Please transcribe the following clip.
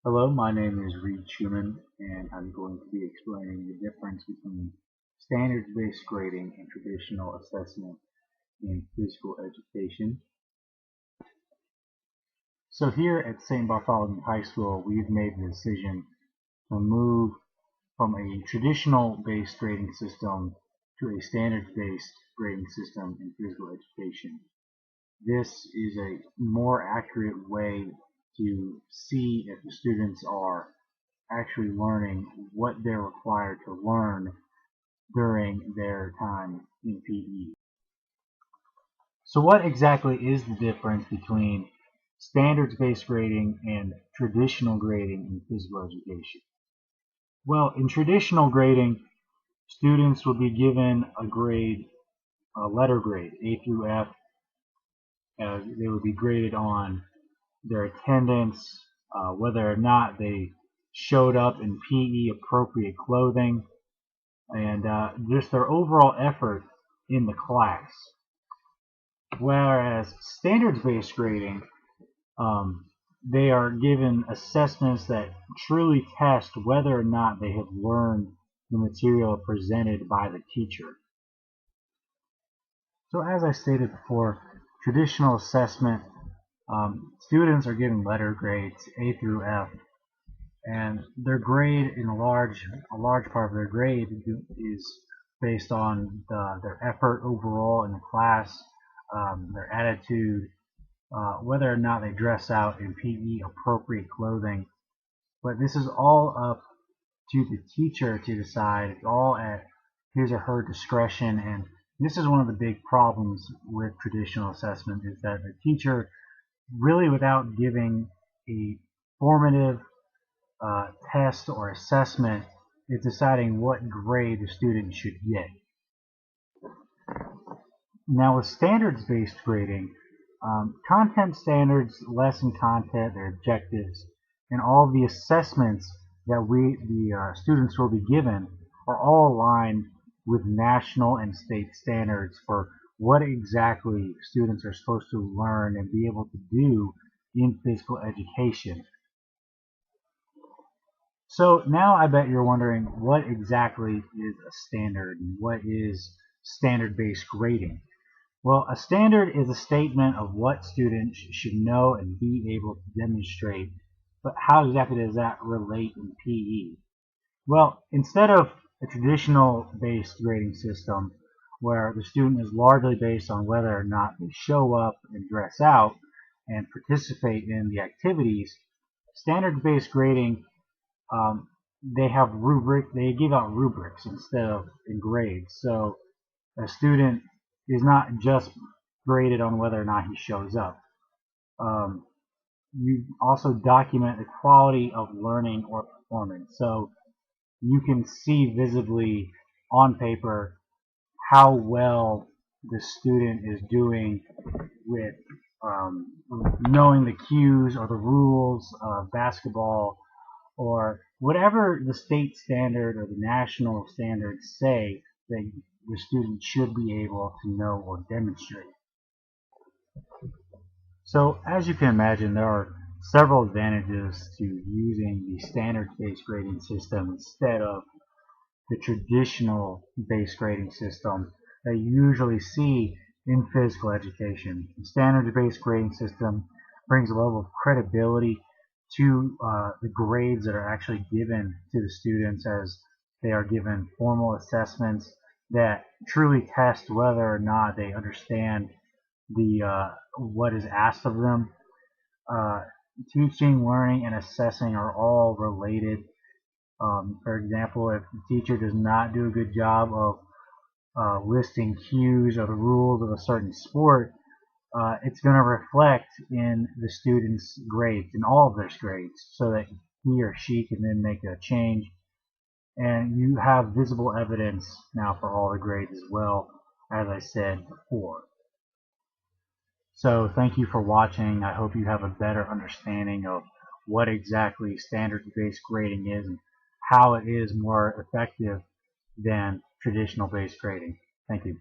Hello, my name is Reed Schumann, and I'm going to be explaining the difference between standards-based grading and traditional assessment in physical education. So here at St. Bartholomew High School, we've made the decision to move from a traditional-based grading system to a standards-based grading system in physical education. This is a more accurate way to see if the students are actually learning what they're required to learn during their time in PE. So what exactly is the difference between standards-based grading and traditional grading in physical education? Well, in traditional grading, students will be given a grade, a letter grade, A through F. They will be graded on their attendance, whether or not they showed up in PE appropriate clothing, and just their overall effort in the class. Whereas standards-based grading, they are given assessments that truly test whether or not they have learned the material presented by the teacher. So as I stated before, traditional assessment, students are given letter grades A through F, and their grade in a large part of their grade is based on their effort overall in the class, their attitude, whether or not they dress out in PE appropriate clothing. But this is all up to the teacher to decide. It's all at his or her discretion, and this is one of the big problems with traditional assessment, is that the teacher, really without giving a formative test or assessment, is deciding what grade the student should get. Now with standards-based grading, content standards, lesson content, their objectives, and all the assessments that the students will be given are all aligned with national and state standards for what exactly students are supposed to learn and be able to do in physical education. So now I bet you're wondering, what exactly is a standard and what is standard-based grading? Well, a standard is a statement of what students should know and be able to demonstrate, but how exactly does that relate in PE? Well, instead of a traditional based grading system where the student is largely based on whether or not they show up and dress out and participate in the activities, standards-based grading, they give out rubrics instead of in grades. So a student is not just graded on whether or not he shows up. You also document the quality of learning or performance. So you can see visibly on paper how well the student is doing with knowing the cues or the rules of basketball, or whatever the state standard or the national standards say that the student should be able to know or demonstrate. So as you can imagine, there are several advantages to using the standards-based grading system instead of the traditional based grading system that you usually see in physical education. The standards-based grading system brings a level of credibility to the grades that are actually given to the students, as they are given formal assessments that truly test whether or not they understand what is asked of them. Teaching, learning, and assessing are all related. For example, if the teacher does not do a good job of listing cues or the rules of a certain sport, it's going to reflect in the student's grades, in all of their grades, so that he or she can then make a change. And you have visible evidence now for all the grades as well, as I said before. So thank you for watching. I hope you have a better understanding of what exactly standards-based grading is and how it is more effective than traditional based grading. Thank you.